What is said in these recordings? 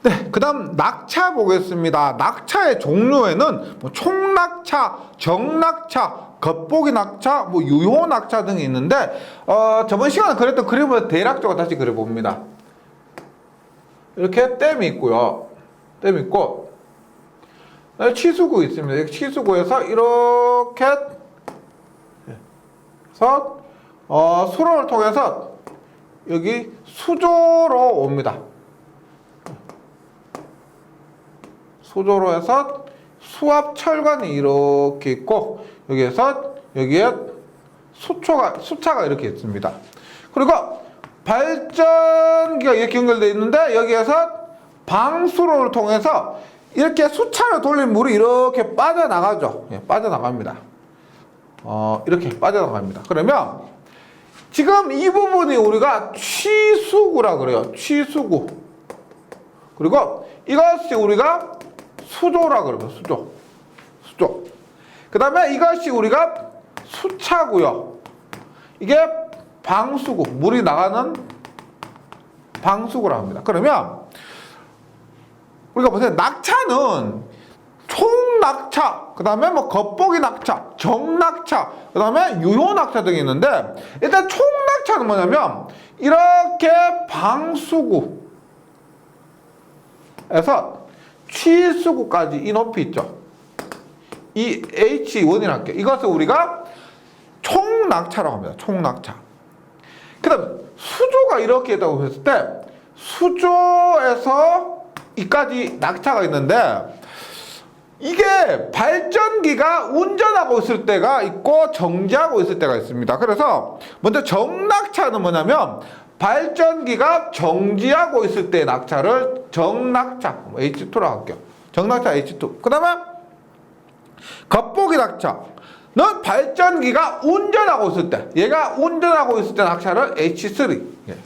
네, 그 다음 낙차 보겠습니다. 낙차의 종류에는 뭐 총낙차, 정낙차, 겉보기 낙차, 뭐 유효 낙차 등이 있는데 저번 시간에 그렸던 그림을 대략적으로 다시 그려봅니다. 이렇게 댐이 있고요. 댐 있고 치수구 있습니다. 치수구에서 이렇게 해서 수로를 통해서 여기 수조로 옵니다. 수조로 해서 수압철관이 이렇게 있고 여기에서 여기에 수차가 이렇게 있습니다. 그리고 발전기가 이렇게 연결되어 있는데 여기에서 방수로를 통해서 이렇게 수차를 돌린 물이 이렇게 빠져나가죠. 예, 빠져나갑니다. 이렇게 빠져나갑니다. 그러면 지금 이 부분이 우리가 취수구라 그래요. 취수구. 그리고 이것이 우리가 수조라 그러면 수조. 그 다음에 이것이 우리가 수차고요. 이게 방수구, 물이 나가는 방수구라 합니다. 그러면 우리가 보세요. 낙차는 총낙차, 그 다음에 뭐 겉보기 낙차, 정낙차, 그 다음에 유효 낙차 등이 있는데 일단 총낙차는 뭐냐면 이렇게 방수구에서 취수구까지 이 높이 있죠. 이 H1이라고 할게요. 이것을 우리가 총낙차라고 합니다. 총낙차. 그 다음 수조가 이렇게 있다고 했을 때 수조에서 이까지 낙차가 있는데 이게 발전기가 운전하고 있을 때가 있고 정지하고 있을 때가 있습니다. 그래서 먼저 정낙차는 뭐냐면 발전기가 정지하고 있을 때 낙차를 정낙차 H2라고 할게요. 정낙차 H2. 그 다음에 겉보기 낙차는 발전기가 운전하고 있을 때, 얘가 운전하고 있을 때 낙차를 H3. 예.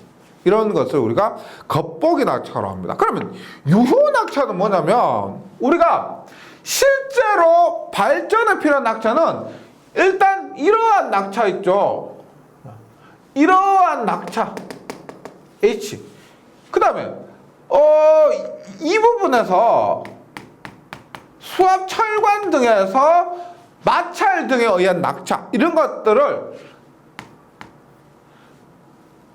이런 것을 우리가 겉보기 낙차로 합니다. 그러면 유효 낙차는 뭐냐면 우리가 실제로 발전에 필요한 낙차는 일단 이러한 낙차 있죠. 이러한 낙차 H. 그 다음에 이 부분에서 수압 철관 등에서 마찰 등에 의한 낙차 이런 것들을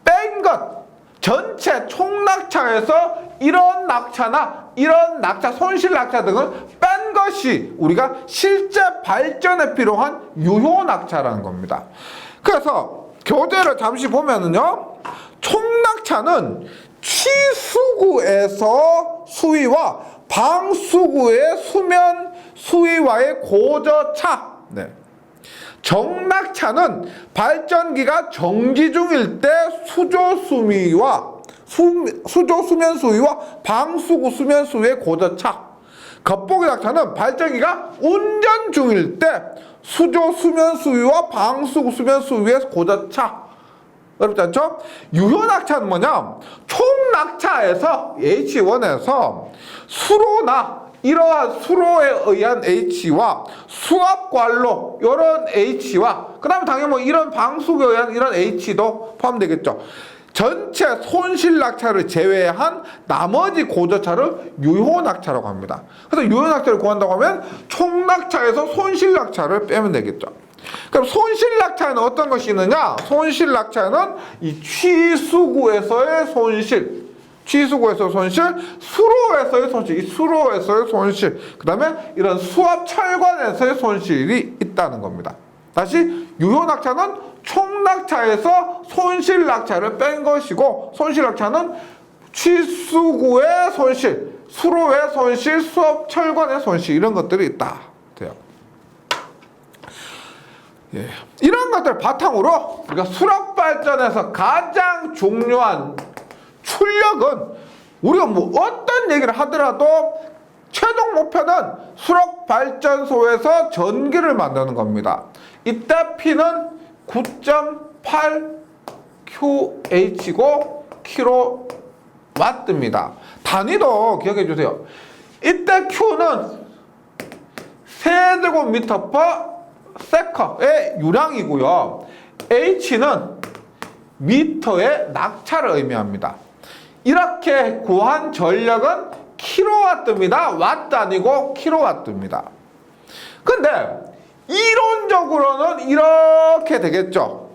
뺀 것 전체 총낙차에서 이런 낙차나 이런 낙차 손실 낙차 등을 뺀 것이 우리가 실제 발전에 필요한 유효 낙차라는 겁니다. 그래서 교재를 잠시 보면은요, 총낙차는 취수구에서 수위와 방수구의 수면 수위와의 고저차. 네. 정낙차는 발전기가 정지 중일 때 수조 수위와 수조 수면 수위와 방수구 수면 수위의 고저차. 겉보기 낙차는 발전기가 운전 중일 때 수조 수면 수위와 방수구 수면 수위의 고저차. 어렵지 않죠? 유효 낙차는 뭐냐? 총낙차에서 H1에서 수로나 이러한 수로에 의한 H와 수압관로 이런 H와 그 다음에 당연히 뭐 이런 방수구에 의한 이런 H도 포함되겠죠. 전체 손실 낙차를 제외한 나머지 고저차를 유효 낙차라고 합니다. 그래서 유효 낙차를 구한다고 하면 총낙차에서 손실 낙차를 빼면 되겠죠. 그럼 손실 낙차에는 어떤 것이 있느냐? 손실 낙차에는 이 취수구에서의 손실, 취수구에서의 손실, 수로에서의 손실, 이 수로에서의 손실, 그 다음에 이런 수압 철관에서의 손실이 있다는 겁니다. 다시 유효 낙차는 총낙차에서 손실 낙차를 뺀 것이고, 손실 낙차는 취수구의 손실, 수로의 손실, 수압 철관의 손실 이런 것들이 있다 돼요. 예. 이런 것들 바탕으로 우리가 수력 발전에서 가장 중요한 출력은 우리가 뭐 어떤 얘기를 하더라도 최종 목표는 수력 발전소에서 전기를 만드는 겁니다. 이때 P는 9.8 QH고 킬로와트입니다. 단위도 기억해 주세요. 이때 Q는 세제곱미터 퍼 세컨의 유량이고요. H는 미터의 낙차를 의미합니다. 이렇게 구한 전력은 킬로와트입니다. 와트 아니고 킬로와트입니다. 근데 이론적으로는 이렇게 되겠죠.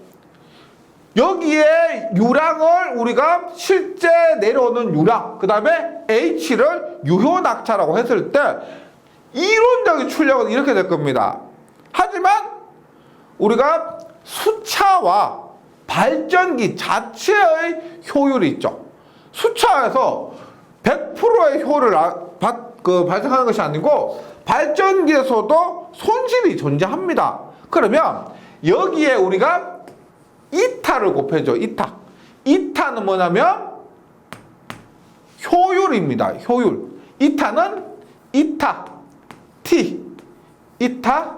여기에 유량을 우리가 실제 내려오는 유량, 그 다음에 H를 유효낙차라고 했을 때 이론적인 출력은 이렇게 될 겁니다. 하지만 우리가 수차와 발전기 자체의 효율이 있죠. 수차에서 100%의 효율을 발생하는 것이 아니고 발전기에서도 손실이 존재합니다. 그러면 여기에 우리가 이타를 곱해줘. 이타는 뭐냐면 효율입니다. 효율. 이타는 이타 T, 이타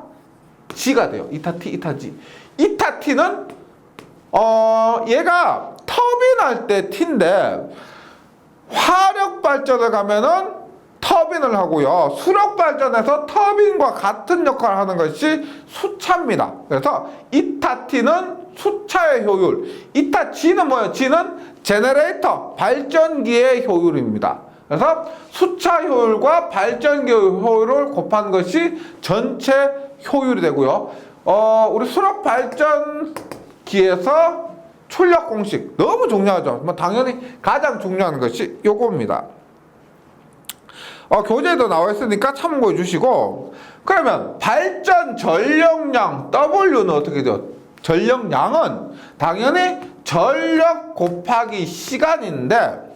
G가 돼요. 이타 T, 이타 G. 이타 T는 얘가 터빈 할 때 T인데 화력 발전을 가면은 터빈을 하고요. 수력 발전에서 터빈과 같은 역할을 하는 것이 수차입니다. 그래서 이타 T는 수차의 효율, 이타 G는 뭐예요? G는 제너레이터, 발전기의 효율입니다. 그래서 수차 효율과 발전기 효율을 곱한 것이 전체 효율이 되고요. 우리 수력 발전기에서 출력 공식 너무 중요하죠. 당연히 가장 중요한 것이 요겁니다. 교재에도 나와 있으니까 참고해 주시고, 그러면 발전 전력량 W는 어떻게 돼요? 전력량은 당연히 전력 곱하기 시간인데,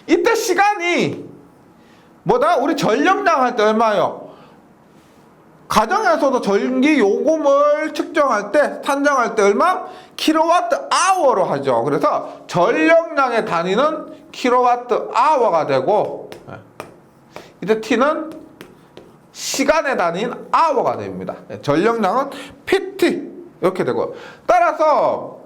이때 시간이 뭐다? 우리 전력량 할 때 얼마예요? 가정에서도 전기 요금을 측정할 때, 산정할 때 얼마? 킬로와트 아워로 하죠. 그래서 전력량의 단위는 킬로와트 아워가 되고, 이때 T는 시간의 단위인 아워가 됩니다. 전력량은 PT 이렇게 되고, 따라서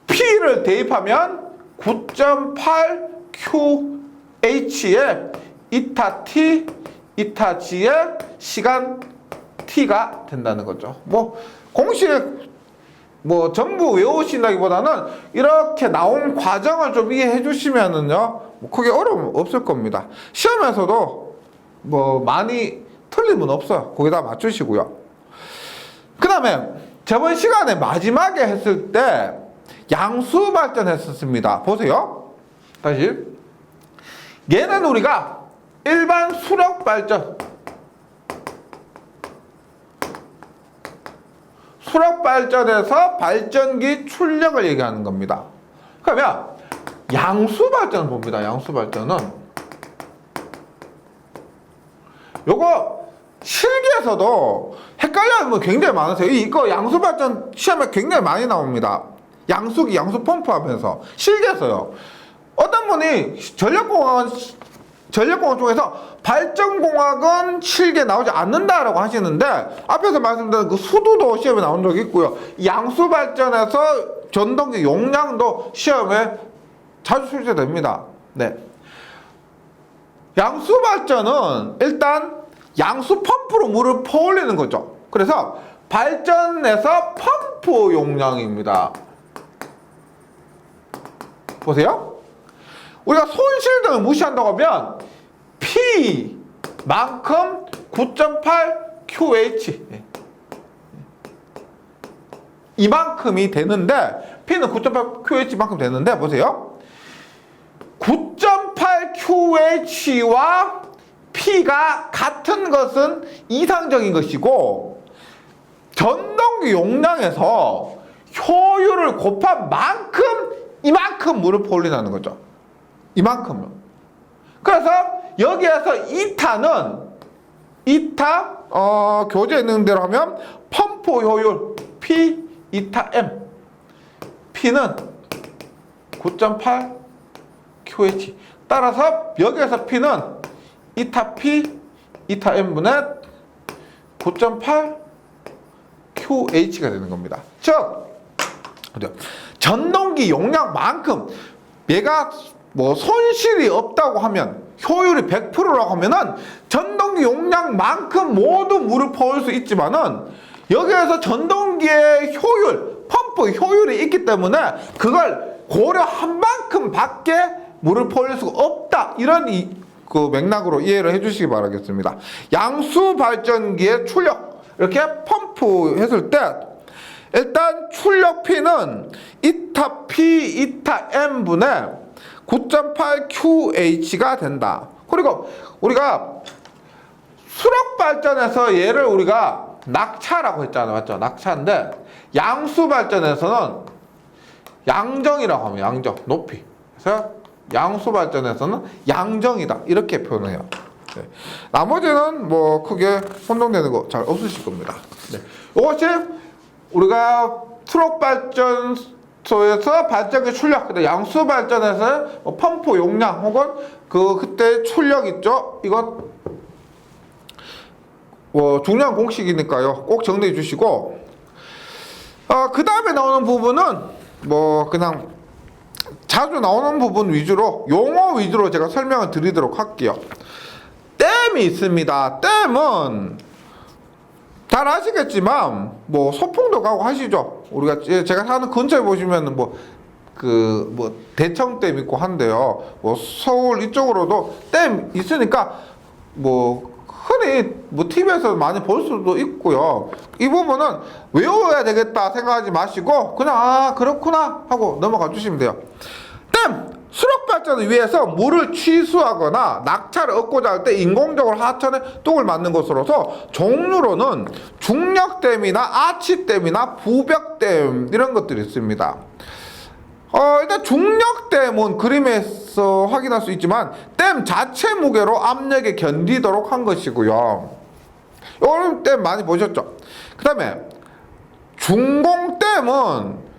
P를 대입하면 9.8QH의 이타 T, 이타 G의 시간 T가 된다는 거죠. 공식 전부 외우신다기보다는 이렇게 나온 과정을 좀 이해해 주시면은요, 크게 어려움 없을 겁니다. 시험에서도 많이 틀림은 없어요. 거기다 맞추시고요. 그 다음에 저번 시간에 마지막에 했을 때 양수 발전했었습니다. 보세요. 다시. 얘는 우리가 일반 수력 발전, 수력 발전에서 발전기 출력을 얘기하는 겁니다. 그러면 양수 발전을 봅니다. 양수 발전은 요거 실기에서도 헷갈려하는 분 굉장히 많으세요. 이거 양수 발전 시험에 굉장히 많이 나옵니다. 양수기, 양수 펌프 하면서 실기에서요. 어떤 분이 전력공학 쪽에서 발전공학은 실기에 나오지 않는다라고 하시는데, 앞에서 말씀드린 그 수도도 시험에 나온 적이 있고요. 양수 발전에서 전동기 용량도 시험에 자주 출제됩니다. 네. 양수 발전은 일단 양수 펌프로 물을 퍼올리는 거죠. 그래서 발전에서 펌프 용량입니다. 보세요. 우리가 손실 등을 무시한다고 하면 P만큼 9.8QH 이만큼이 되는데, P는 9.8QH만큼 되는데, 보세요. 9.8QH와 P가 같은 것은 이상적인 것이고, 전동기 용량에서 효율을 곱한 만큼 이만큼 물을 퍼올린다는 거죠. 이만큼은. 그래서 여기에서 이타는 교재에 있는 대로 하면 펌프 효율 P 이타 M, P는 9.8 QH. 따라서 여기에서 P는 이타 P 이타 M분의 9.8 QH가 되는 겁니다. 즉 전동기 용량만큼 얘가 손실이 없다고 하면, 효율이 100%라고 하면은 전동기 용량만큼 모두 물을 퍼올 수 있지만은, 여기에서 전동기의 효율, 펌프 효율이 있기 때문에 그걸 고려한 만큼 밖에 물을 퍼올 수가 없다, 이런 그 맥락으로 이해를 해주시기 바라겠습니다. 양수 발전기의 출력 이렇게 펌프 했을 때 일단 출력 P는 이타 P 이타 M 분의 9.8 QH가 된다. 그리고 우리가 수력 발전에서 얘를 우리가 낙차라고 했잖아요. 맞죠? 낙차인데 양수 발전에서는 양정이라고 하면 양정, 높이. 그래서 양수 발전에서는 양정이다. 이렇게 표현해요. 네. 나머지는 뭐 크게 혼동되는 거 잘 없으실 겁니다. 네. 이것이 우리가 트럭 발전소에서 발전기 출력, 근데 양수 발전에서 뭐 펌프 용량 혹은 그때 출력 있죠? 이것 중요한 공식이니까요. 꼭 정리해 주시고 그 다음에 나오는 부분은 뭐 그냥 자주 나오는 부분 위주로 용어 위주로 제가 설명을 드리도록 할게요. 댐이 있습니다. 댐은 잘 아시겠지만 뭐 소풍도 가고 하시죠. 우리가 제가 사는 근처에 보시면 뭐 대청댐 있고 한데요. 뭐 서울 이쪽으로도 댐 있으니까 뭐 흔히 뭐 TV에서 많이 볼 수도 있고요. 이 부분은 외워야 되겠다 생각하지 마시고 그냥 그렇구나 하고 넘어가 주시면 돼요. 댐! 수력 발전을 위해서 물을 취수하거나 낙차를 얻고자 할 때 인공적으로 하천에 뚝을 맞는 것으로서 종류로는 중력댐이나 아치댐이나 부벽댐 이런 것들이 있습니다. 일단 중력댐은 그림에서 확인할 수 있지만 댐 자체 무게로 압력에 견디도록 한 것이고요. 이런 댐 많이 보셨죠? 그 다음에 중공댐은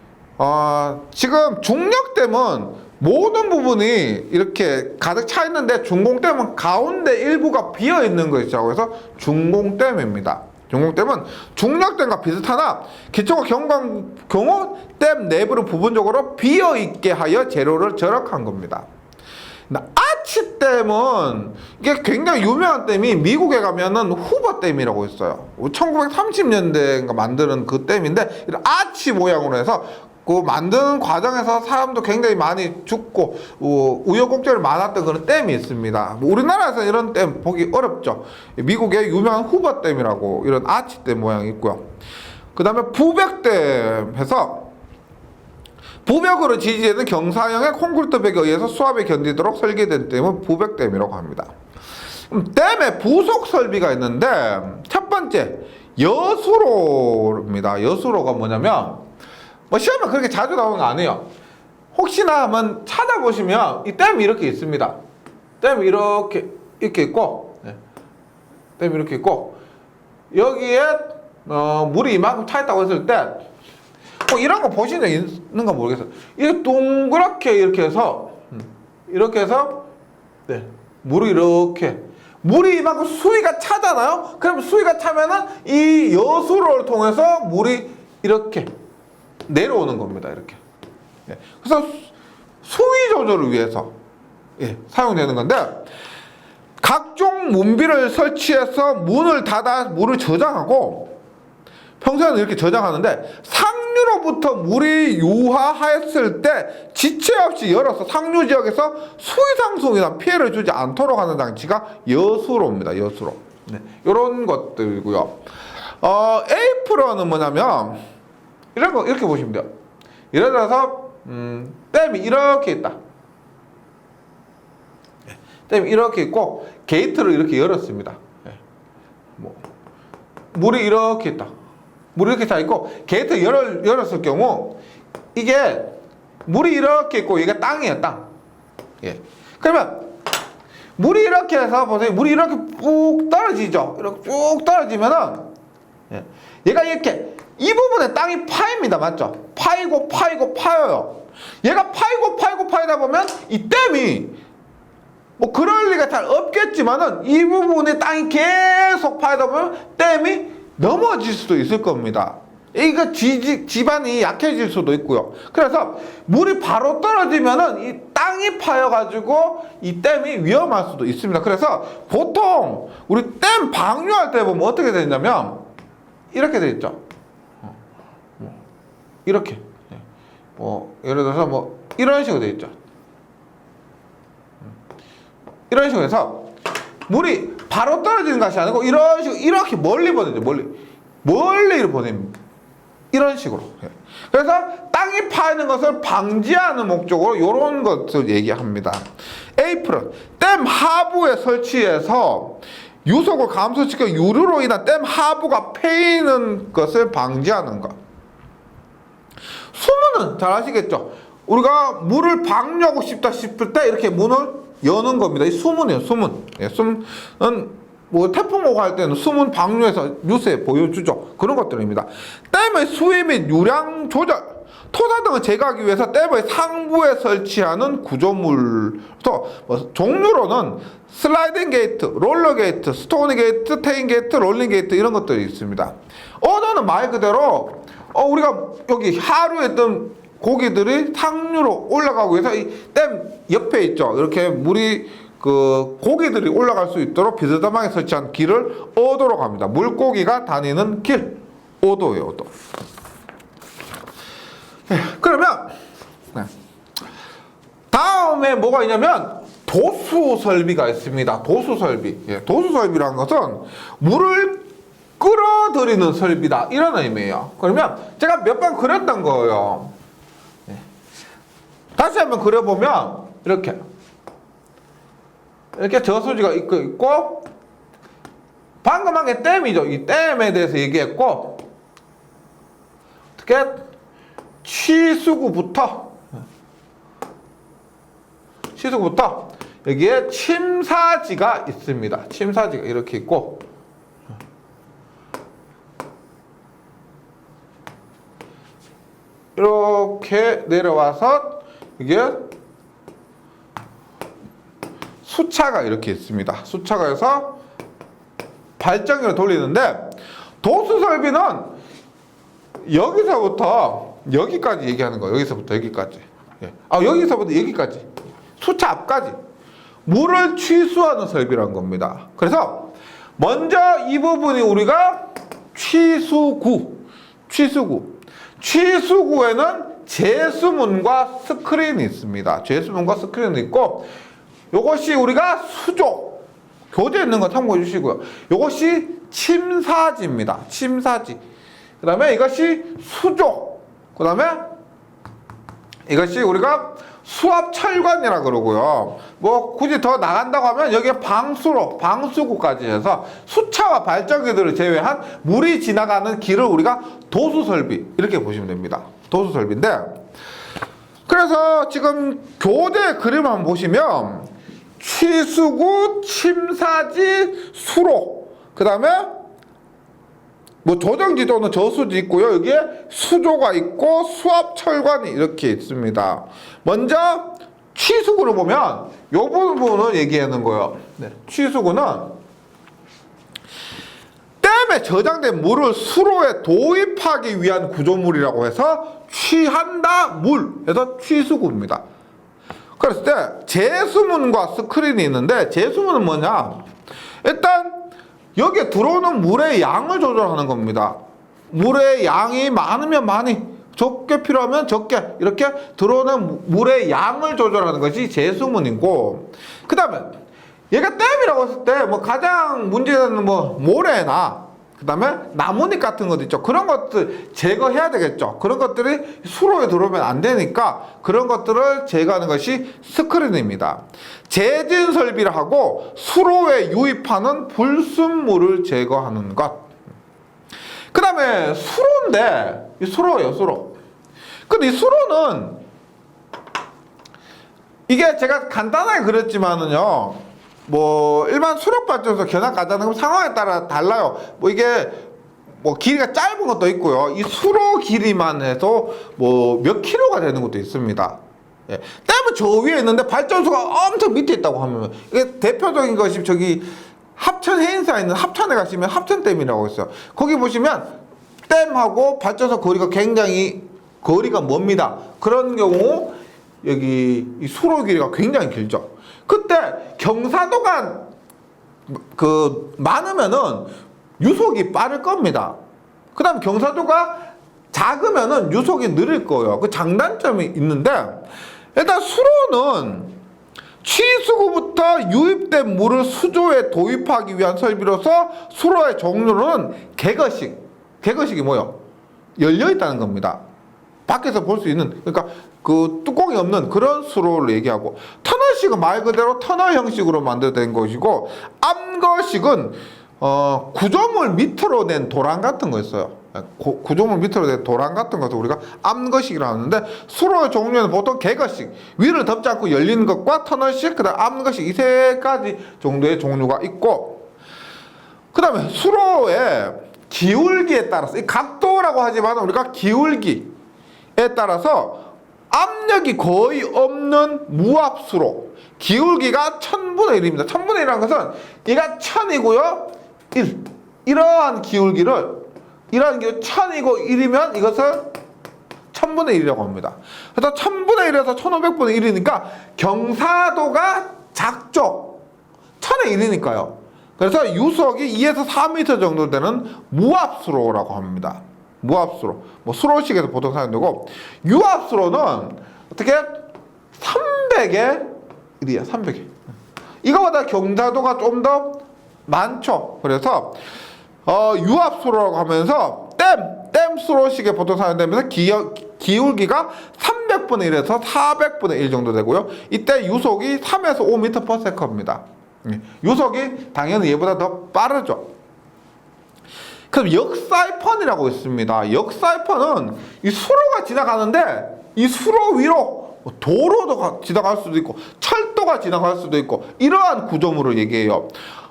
지금 중력댐은 모든 부분이 이렇게 가득 차 있는데 중공댐은 가운데 일부가 비어 있는 것이죠. 그래서 중공댐입니다. 중공댐은 중력댐과 비슷하나 기초가 경우 댐 내부를 부분적으로 비어 있게 하여 재료를 절약한 겁니다. 아치댐은 이게 굉장히 유명한 댐이 미국에 가면은 후버댐이라고 있어요. 1930년대인가 만드는 그 댐인데 아치 모양으로 해서 그 만드는 과정에서 사람도 굉장히 많이 죽고 우여곡절이 많았던 그런 댐이 있습니다. 우리나라에서 이런 댐 보기 어렵죠. 미국의 유명한 후버댐이라고 이런 아치댐 모양이 있고요. 그 다음에 부벽댐 해서 부벽으로 지지되는 경사형의 콘크리트 벽에 의해서 수압에 견디도록 설계된 댐은 부벽댐이라고 합니다. 댐에 부속 설비가 있는데 첫 번째 여수로입니다. 여수로가 뭐냐면 뭐 시험에 그렇게 자주 나오는 거 아니에요. 혹시나 한번 찾아보시면 이 댐이 이렇게 있습니다. 댐이 이렇게 있고 댐이 이렇게 있고 여기에 물이 이만큼 차 있다고 했을 때 이런 거 보신 적 있는가 모르겠어요. 이게 동그랗게 이렇게 해서 물이 이만큼 수위가 차잖아요. 그럼 수위가 차면은 이 여수로를 통해서 물이 이렇게 내려오는 겁니다. 이렇게. 그래서 수위 조절을 위해서 사용되는 건데 각종 문비를 설치해서 문을 닫아 물을 저장하고 평소에는 이렇게 저장하는데 상류로부터 물이 유하했을 때 지체 없이 열어서 상류 지역에서 수위 상승이나 피해를 주지 않도록 하는 장치가 여수로입니다. 여수로. 이런 것들이고요. 에이프런은 뭐냐면 이런 거 이렇게 보시면 돼요. 예를 들어서 댐이 이렇게 있다. 댐이 이렇게 있고 게이트를 이렇게 열었습니다. 물이 이렇게 있다. 물이 이렇게 차 있고 게이트 열었을 경우 이게 물이 이렇게 있고 이게 땅이에요. 땅. 그러면 물이 이렇게 해서 보세요. 물이 이렇게 쭉 떨어지죠. 이렇게 쭉 떨어지면은 얘가 이렇게 이 부분에 땅이 파입니다. 맞죠? 파여요. 얘가 파이다 보면 이 댐이 뭐 그럴 리가 잘 없겠지만은 이 부분에 땅이 계속 파이다 보면 댐이 넘어질 수도 있을 겁니다. 이거 지반이 약해질 수도 있고요. 그래서 물이 바로 떨어지면은 이 땅이 파여가지고 이 댐이 위험할 수도 있습니다. 그래서 보통 우리 댐 방류할 때 보면 어떻게 되냐면 이렇게 돼 있죠. 이렇게 예를 들어서 뭐 이런 식으로 돼 있죠. 이런 식으로 해서 물이 바로 떨어지는 것이 아니고 이런 식으로 이렇게 멀리 보내죠. 멀리 보냅니다. 이런 식으로. 그래서 땅이 파이는 것을 방지하는 목적으로 이런 것을 얘기합니다. 에이프런, 댐 하부에 설치해서 유속을 감소시켜 유류로 인한 댐 하부가 패이는 것을 방지하는 것. 수문은 잘 아시겠죠? 우리가 물을 방류하고 싶다 싶을 때 이렇게 문을 여는 겁니다. 이 수문이에요, 수문. 예, 수문은 뭐 태풍 오고 할 때는 수문 방류해서 뉴스에 보여주죠. 그런 것들입니다. 댐의 수위 및 유량 조절, 토사 등을 제거하기 위해서 댐의 상부에 설치하는 구조물. 뭐 종류로는 슬라이딩 게이트, 롤러 게이트, 스토니 게이트, 테인 게이트, 롤링 게이트 이런 것들이 있습니다. 언어는 말 그대로 우리가 여기 하류에 있던 고기들이 상류로 올라가기 위해서 이 댐 옆에 있죠. 이렇게 물이 고기들이 올라갈 수 있도록 비스듬하게 설치한 길을 어도로 합니다. 물고기가 다니는 길, 어도예요, 어도. 그러면 다음에 뭐가 있냐면 도수 설비가 있습니다. 도수 설비. 도수 설비라는 것은 물을 끌어들이는 설비다, 이런 의미예요. 그러면 제가 몇 번 그렸던 거예요. 다시 한번 그려보면 이렇게 저수지가 있고 방금 한 게 댐이죠. 이 댐에 대해서 얘기했고, 어떻게 취수구부터 여기에 침사지가 있습니다. 침사지가 이렇게 있고, 이렇게 내려와서 이게 수차가 이렇게 있습니다. 수차가 해서 발전기를 돌리는데, 도수 설비는 여기서부터 여기까지 얘기하는 거예요. 여기서부터 여기까지. 여기서부터 여기까지. 수차 앞까지. 물을 취수하는 설비라는 겁니다. 그래서 먼저 이 부분이 우리가 취수구에는 제수문과 스크린이 있습니다. 제수문과 스크린이 있고, 요것이 우리가 수조, 교재에 있는 거 참고해 주시고요. 요것이 침사지입니다. 침사지. 그 다음에 이것이 수조. 그 다음에 이것이 우리가 수압철관이라 그러고요. 뭐 굳이 더 나간다고 하면 여기에 방수구까지 해서 수차와 발전기들을 제외한 물이 지나가는 길을 우리가 도수설비, 이렇게 보시면 됩니다. 도수설비인데, 그래서 지금 교재 그림 한번 보시면 취수구, 침사지, 수로, 그 다음에 뭐 조정지 또는 저수지 있고요. 여기에 수조가 있고 수압철관이 이렇게 있습니다. 먼저 취수구를 보면 이 부분을 얘기하는 거예요. 취수구는 댐에 저장된 물을 수로에 도입하기 위한 구조물이라고 해서 취한다 물 해서 취수구입니다. 그랬을 때 제수문과 스크린이 있는데, 제수문은 뭐냐? 일단 여기에 들어오는 물의 양을 조절하는 겁니다. 물의 양이 많으면 많이, 적게 필요하면 적게, 이렇게 들어오는 물의 양을 조절하는 것이 제수문이고, 그 다음에 얘가 댐이라고 했을 때 뭐 가장 문제되는 뭐 모래나 그 다음에 나뭇잎 같은 것도 있죠. 그런 것들 제거해야 되겠죠. 그런 것들이 수로에 들어오면 안 되니까 그런 것들을 제거하는 것이 스크린입니다. 제진 설비를 하고 수로에 유입하는 불순물을 제거하는 것. 그 다음에 수로인데, 이 수로예요, 수로. 근데 이 수로는 이게 제가 간단하게 그렸지만은요, 뭐 일반 수력발전소 견학 가자는 상황에 따라 달라요. 뭐 이게 뭐 길이가 짧은 것도 있고요. 이 수로 길이만 해도 뭐 몇 킬로가 되는 것도 있습니다. 댐은 저 위에 있는데 발전소가 엄청 밑에 있다고 하면, 이게 대표적인 것이 저기 합천 해인사에 있는 합천에 가시면 합천댐이라고 있어요. 거기 보시면 댐하고 발전소 거리가 굉장히 거리가 멉니다. 그런 경우 여기 이 수로 길이가 굉장히 길죠. 그때 경사도가 많으면은 유속이 빠를 겁니다. 그 다음 경사도가 작으면은 유속이 느릴 거예요. 그 장단점이 있는데, 일단 수로는 취수구부터 유입된 물을 수조에 도입하기 위한 설비로서 수로의 종류는 개거식이 뭐요? 열려 있다는 겁니다. 밖에서 볼 수 있는, 그러니까 그 뚜껑이 없는 그런 수로를 얘기하고, 터널식은 말 그대로 터널 형식으로 만들어낸 것이고, 암거식은 구조물 밑으로 낸 도랑 같은 거였어요. 구조물 밑으로 낸 도랑 같은 것을 우리가 암거식이라고 하는데, 수로의 종류는 보통 개거식, 위를 덮지 않고 열리는 것과 터널식, 그 다음 암거식, 이 세 가지 정도의 종류가 있고, 그 다음에 수로의 기울기에 따라서, 이 각도라고 하지만 우리가 기울기에 따라서 압력이 거의 없는 무압수로, 기울기가 1000분의 1입니다. 1000분의 1이라는 것은 얘가 1000이고요 1, 이러한 기울기를 1000이고 1이면 이것을 1000분의 1이라고 합니다. 그래서 1000분의 1에서 1500분의 1이니까 경사도가 작죠. 1000의 1이니까요. 그래서 유속이 2에서 4m 정도 되는 무압수로라고 합니다. 무압수로. 뭐 수로식에서 보통 사용되고, 유압수로는 어떻게 300의 1이야. 300의. 이거보다 경사도가 좀 더 많죠. 그래서 유압수로라고 하면서 댐 수로식에 보통 사용되면서 기울기가 300분의 1에서 400분의 1 정도 되고요. 이때 유속이 3에서 5m/s입니다. 유속이 당연히 얘보다 더 빠르죠. 그럼 역사이펀이라고 있습니다. 역사이펀은 이 수로가 지나가는데 이 수로 위로 도로도 지나갈 수도 있고 철도가 지나갈 수도 있고 이러한 구조물을 얘기해요.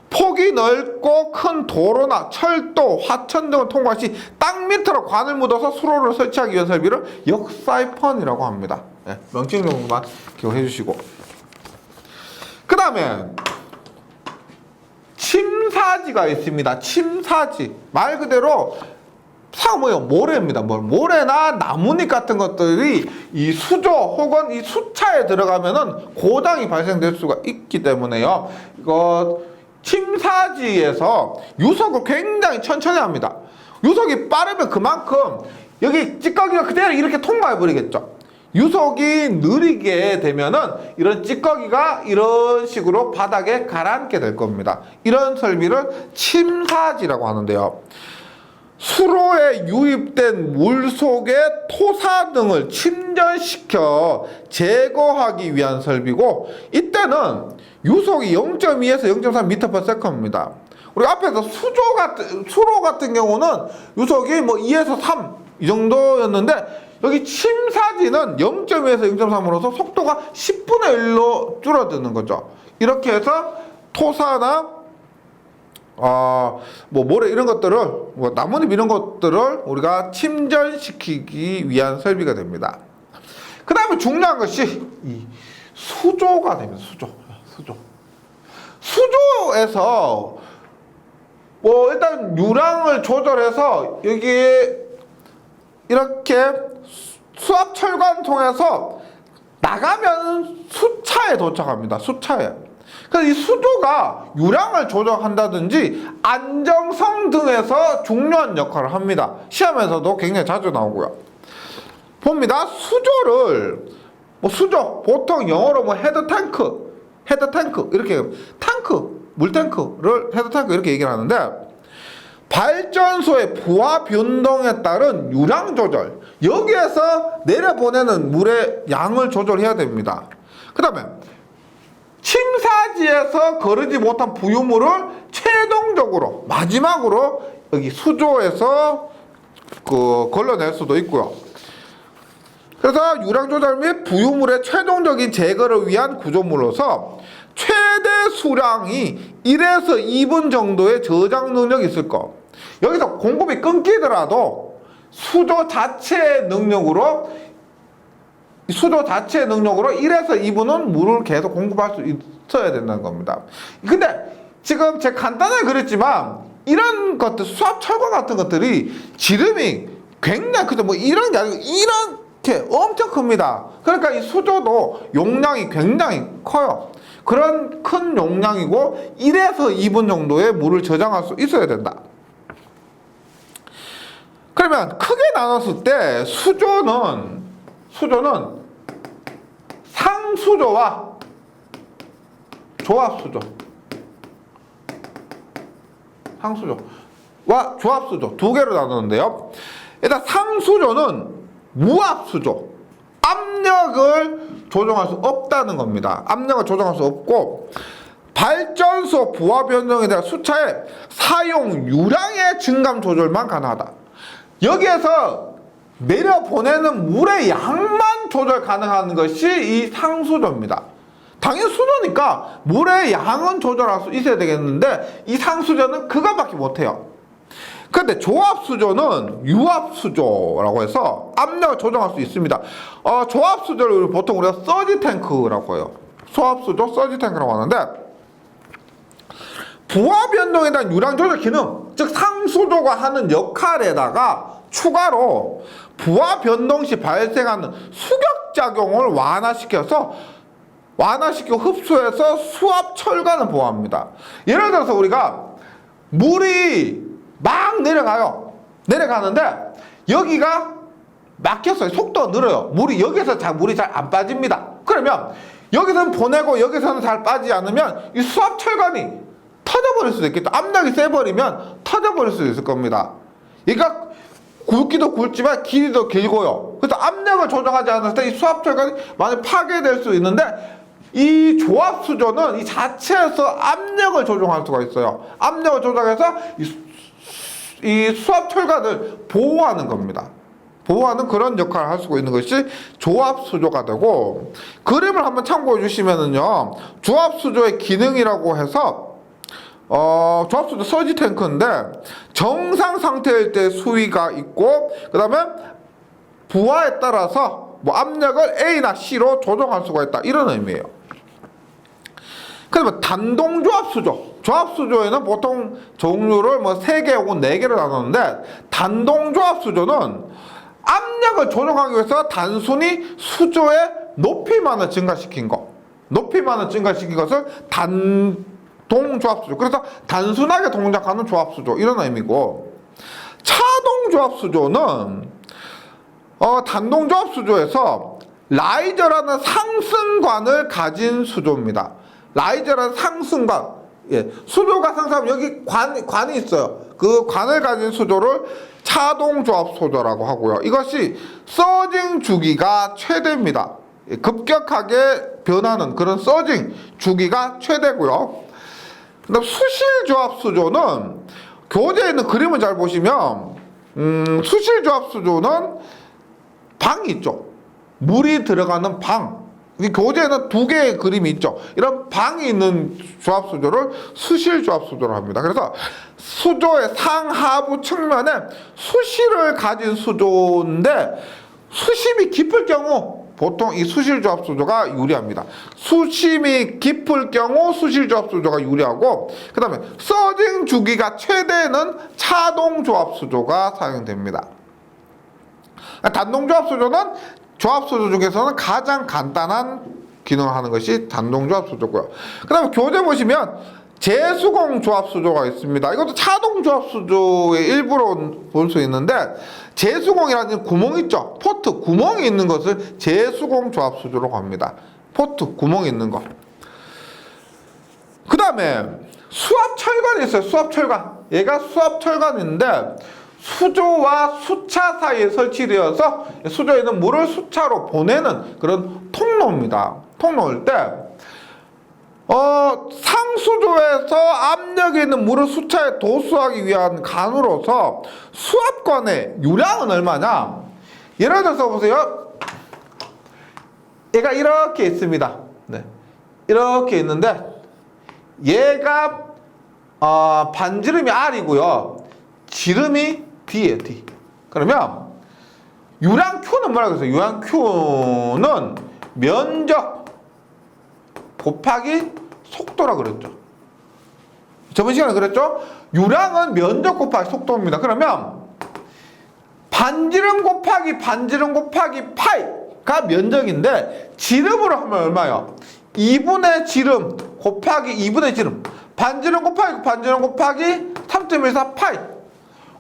폭이 넓고 큰 도로나 철도, 화천 등을 통과할 시 땅 밑으로 관을 묻어서 수로를 설치하기 위한 설비를 역사이펀이라고 합니다. 네, 명칭 정도만 기억해 주시고, 그 다음에 침사지가 있습니다. 침사지, 말 그대로 뭐예요? 모래입니다. 모래나 나뭇잎 같은 것들이 이 수조 혹은 이 수차에 들어가면은 고장이 발생될 수가 있기 때문에요. 이거 침사지에서 유속을 굉장히 천천히 합니다. 유속이 빠르면 그만큼 여기 찌꺼기가 그대로 이렇게 통과해 버리겠죠. 유속이 느리게 되면은 이런 찌꺼기가 이런 식으로 바닥에 가라앉게 될 겁니다. 이런 설비를 침사지라고 하는데요. 수로에 유입된 물 속의 토사 등을 침전시켜 제거하기 위한 설비고, 이때는 유속이 0.2에서 0.3m/s입니다. 우리 앞에서 수로 같은 경우는 유속이 뭐 2에서 3 이 정도였는데, 여기 침사지는 0.2에서 0.3으로서 속도가 10분의 1로 줄어드는 거죠. 이렇게 해서 토사나 뭐 모래 이런 것들을, 뭐 나뭇잎 이런 것들을 우리가 침전시키기 위한 설비가 됩니다. 그 다음에 중요한 것이 이 수조가 됩니다. 수조에서 뭐 일단 유량을 조절해서 여기에 이렇게 수압철관 통해서 나가면 수차에 도착합니다. 수차에. 그래서 이 수조가 유량을 조절한다든지 안정성 등에서 중요한 역할을 합니다. 시험에서도 굉장히 자주 나오고요. 봅니다. 수조를 수조 보통 영어로 헤드탱크 이렇게 물탱크를 헤드탱크 이렇게 얘기를 하는데, 발전소의 부하 변동에 따른 유량 조절, 여기에서 내려보내는 물의 양을 조절해야 됩니다. 그 다음에 침사지에서 거르지 못한 부유물을 최종적으로 마지막으로 여기 수조에서 걸러낼 수도 있고요. 그래서 유량 조절 및 부유물의 최종적인 제거를 위한 구조물로서 최대 수량이 1에서 2분 정도의 저장 능력이 있을 것. 여기서 공급이 끊기더라도 수조 자체의 능력으로 1에서 2분은 물을 계속 공급할 수 있어야 된다는 겁니다. 근데 지금 제가 간단하게 그랬지만 이런 것들, 수압 철관 같은 것들이 지름이 굉장히 크죠. 뭐 이런 게 아니고 이렇게 엄청 큽니다. 그러니까 이 수조도 용량이 굉장히 커요. 그런 큰 용량이고 1에서 2분 정도의 물을 저장할 수 있어야 된다. 그러면 크게 나눴을 때 수조는 상수조와 조합수조, 상수조와 조합수조 두 개로 나누는데요. 일단 상수조는 무압수조, 압력을 조정할 수 없다는 겁니다. 압력을 조정할 수 없고 발전소 부하 변동에 대한 수차의 사용 유량의 증감 조절만 가능하다. 여기에서 내려보내는 물의 양만 조절 가능한 것이 이 상수조입니다. 당연히 수조니까 물의 양은 조절할 수 있어야 되겠는데 이 상수조는 그것밖에 못해요. 근데 조합수조는 유압수조라고 해서 압력을 조정할 수 있습니다. 조합수조를 보통 우리가 서지탱크라고 해요. 조합수조 서지탱크라고 하는데 부하 변동에 대한 유량 조절 기능, 즉 상수조가 하는 역할에다가 추가로 부하 변동 시 발생하는 수격작용을 완화시키고 흡수해서 수압 철관을 보호합니다. 예를 들어서 우리가 물이 막 내려가는데 여기가 막혔어요. 속도가 늘어요. 여기서 물이 잘 안 빠집니다. 그러면 여기서는 보내고 여기서는 잘 빠지지 않으면 이 수압 철관이 터져버릴 수도 있겠죠. 압력이 세버리면 터져버릴 수도 있을 겁니다. 그러니까 굵기도 굵지만 길이도 길고요. 그래서 압력을 조정하지 않았을 때 이 수압 철관이 많이 파괴될 수 있는데 이 조합수조는 이 자체에서 압력을 조정할 수가 있어요. 압력을 조정해서 이 수압 철관을 보호하는 겁니다. 보호하는 그런 역할을 할 수가 있는 것이 조합수조가 되고, 그림을 한번 참고해 주시면은요, 조합수조의 기능이라고 해서 조합수조 서지탱크인데 정상 상태일 때 수위가 있고, 그 다음에 부하에 따라서 뭐 압력을 A나 C로 조정할 수가 있다, 이런 의미예요. 그러면 단동조합수조, 조합수조에는 보통 종류를 뭐 3개 혹은 4개로 나누는데, 단동조합수조는 압력을 조정하기 위해서 단순히 수조의 높이만을 증가시킨 것을 단동조합수조, 그래서 단순하게 동작하는 조합수조, 이런 의미고, 차동조합수조는 단동조합수조에서 라이저라는 상승관을 가진 수조입니다. 라이저라는 상승관, 수조가 상승하면 여기 관이 있어요. 그 관을 가진 수조를 차동조합수조라고 하고요. 이것이 서징 주기가 최대입니다. 급격하게 변하는 그런 서징 주기가 최대고요. 그다음 수실조합수조는 교재에 있는 그림을 잘 보시면 수실조합수조는 방이 있죠. 물이 들어가는 방. 교재에는 2개의 그림이 있죠. 이런 방이 있는 조합수조를 수실조합수조로 합니다. 그래서 수조의 상하부 측면에 수실을 가진 수조인데 수심이 깊을 경우 보통 이 수실조합수조가 유리합니다. 수심이 깊을 경우 수실조합수조가 유리하고, 그 다음에 서징 주기가 최대는 차동조합수조가 사용됩니다. 단동조합수조는 조합수조 중에서는 가장 간단한 기능을 하는 것이 단동조합수조고요. 그 다음에 교재 보시면 제수공 조합수조가 있습니다. 이것도 차동조합수조의 일부로 볼 수 있는데, 제수공이라는 구멍 있죠. 포트 구멍이 있는 것을 제수공 조합수조라고 합니다. 포트 구멍이 있는 것. 그 다음에 수압철관이 있어요. 수압철관. 얘가 수압철관인데 수조와 수차 사이에 설치되어서 수조에 있는 물을 수차로 보내는 그런 통로입니다. 통로일 때 상수조에서 압력이 있는 물을 수차에 도수하기 위한 관으로서 수압관의 유량은 얼마냐? 예를 들어서 보세요. 얘가 이렇게 있습니다. 네. 이렇게 있는데 얘가 반지름이 R이고요. 지름이 D예요, D. 그러면 유량 Q는 뭐라고 했어요? 유량 Q는 면적 곱하기 속도라 그랬죠. 저번 시간에 그랬죠? 유량은 면적 곱하기 속도입니다. 그러면 반지름 곱하기 파이가 면적인데 지름으로 하면 얼마예요? 2분의 지름 곱하기 2분의 지름, 반지름 곱하기 3.14 파이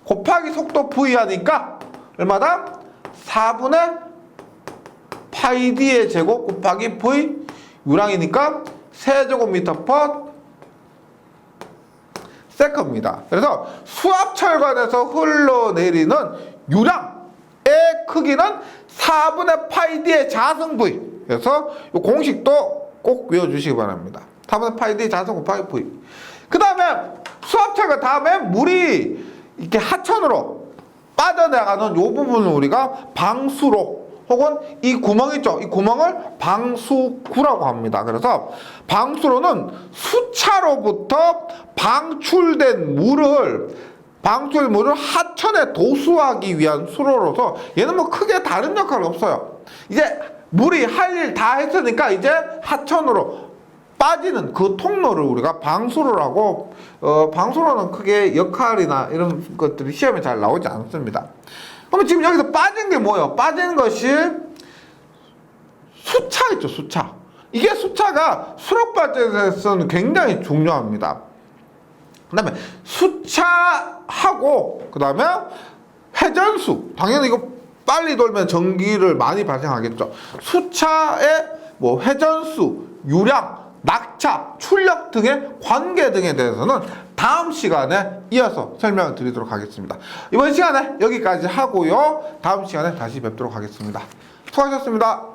곱하기 속도 v 하니까 얼마다? 4분의 파이 d의 제곱 곱하기 v, 유량이니까 세제곱미터 퍼 세컨입니다. 그래서 수압철관에서 흘러내리는 유량의 크기는 4분의 파이 D의 자승V. 그래서 이 공식도 꼭 외워주시기 바랍니다. 4분의 파이 D 자승 곱하기 V. 그 다음에 수압철관 다음에 물이 이렇게 하천으로 빠져나가는 이 부분을 우리가 방수로 혹은 이 구멍 있죠? 이 구멍을 방수구라고 합니다. 그래서 방수로는 수차로부터 방출된 물을 하천에 도수하기 위한 수로로서 얘는 뭐 크게 다른 역할은 없어요. 이제 물이 할 일 다 했으니까 이제 하천으로 빠지는 그 통로를 우리가 방수로라고 방수로는 크게 역할이나 이런 것들이 시험에 잘 나오지 않습니다. 그러면 지금 여기서 빠진 게 뭐예요? 빠진 것이 수차 있죠, 수차. 이게 수차가 수력 발전에서는 굉장히 중요합니다. 그 다음에 수차하고 그 다음에 회전수. 당연히 이거 빨리 돌면 전기를 많이 발생하겠죠. 수차의 뭐 회전수, 유량, 낙차, 출력 등의 관계 등에 대해서는 다음 시간에 이어서 설명을 드리도록 하겠습니다. 이번 시간에 여기까지 하고요. 다음 시간에 다시 뵙도록 하겠습니다. 수고하셨습니다.